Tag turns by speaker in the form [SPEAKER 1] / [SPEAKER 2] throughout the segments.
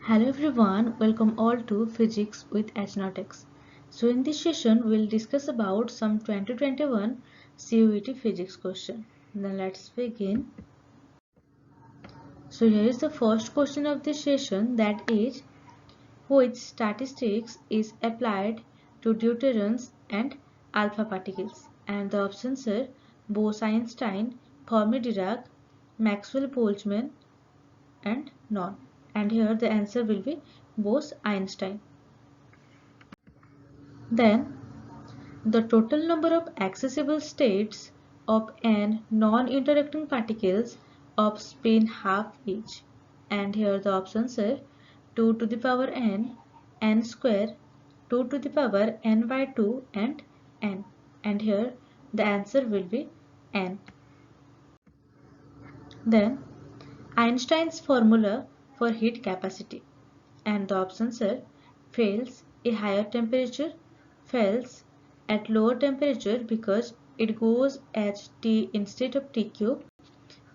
[SPEAKER 1] Hello everyone, welcome all to Physics with Astronautics. So in this session, we'll discuss about some 2021 CUET physics question. Then let's begin. So here is the first question of this session, that is, which statistics is applied to deuterons and alpha particles? And the options are Bose-Einstein, Fermi-Dirac, Maxwell-Boltzmann and none. And here the answer will be Bose-Einstein. Then the total number of accessible states of n non-interacting particles of spin half each. And here the options are 2 to the power n, n square, 2 to the power n by 2 and n. And here the answer will be n. Then Einstein's formula for heat capacity, and the options are fails a higher temperature, fails at lower temperature because it goes at T instead of T cube,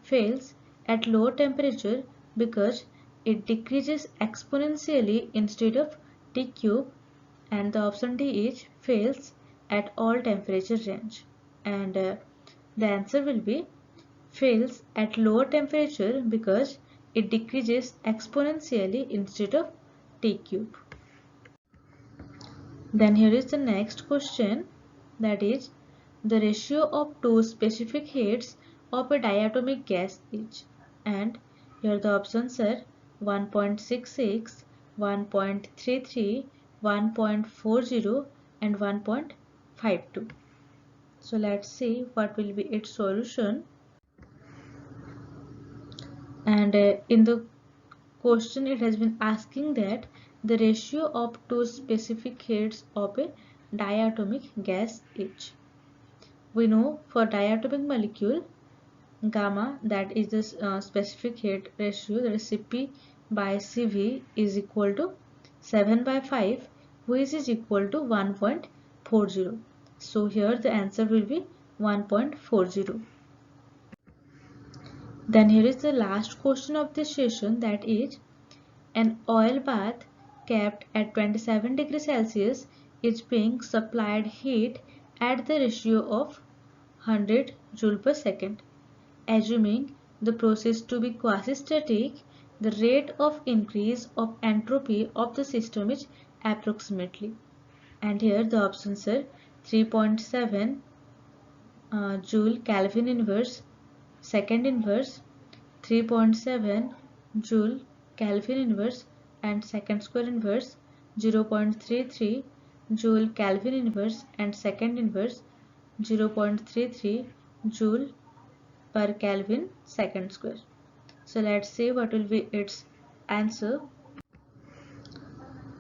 [SPEAKER 1] fails at lower temperature because it decreases exponentially instead of T cube, and the option D is fails at all temperature range. And the answer will be fails at lower temperature because it decreases exponentially instead of T cube. Then here is the next question, that is, the ratio of two specific heats of a diatomic gas is, and here the options are 1.66, 1.33, 1.40 and 1.52. So let's see what will be its solution. And in the question it has been asking that the ratio of two specific heats of a diatomic gas is. We know for diatomic molecule, gamma, that is the specific heat ratio, that is Cp by Cv is equal to 7 by 5, which is equal to 1.40. So here the answer will be 1.40. Then here is the last question of this session, that is, an oil bath kept at 27 degrees Celsius is being supplied heat at the ratio of 100 joule per second. Assuming the process to be quasi-static, the rate of increase of entropy of the system is approximately. And here the options are 3.7 joule Kelvin inverse second inverse, 3.7 joule Kelvin inverse and second square inverse, 0.33 joule Kelvin inverse and second inverse, 0.33 joule per Kelvin second square. So let's see what will be its answer.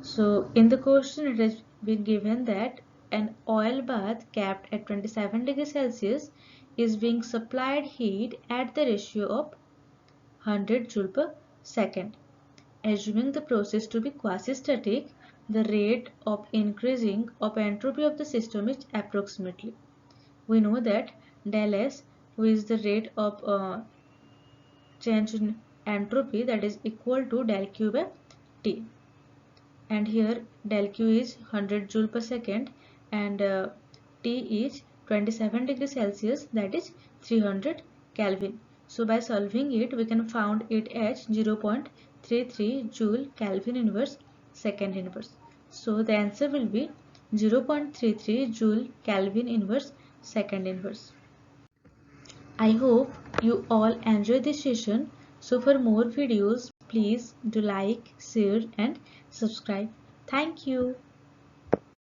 [SPEAKER 1] So in the question it has been given that an oil bath kept at 27 degrees Celsius is being supplied heat at the ratio of 100 joule per second. Assuming the process to be quasi-static, the rate of increasing of entropy of the system is approximately. We know that del S, which is the rate of change in entropy, that is equal to del Q by T. And here del Q is 100 joule per second and T is 27 degrees Celsius, that is 300 Kelvin. So by solving it, we can find it as 0.33 joule Kelvin inverse second inverse. So the answer will be 0.33 joule Kelvin inverse second inverse. I hope you all enjoyed this session. So for more videos, please do like, share and subscribe. Thank you.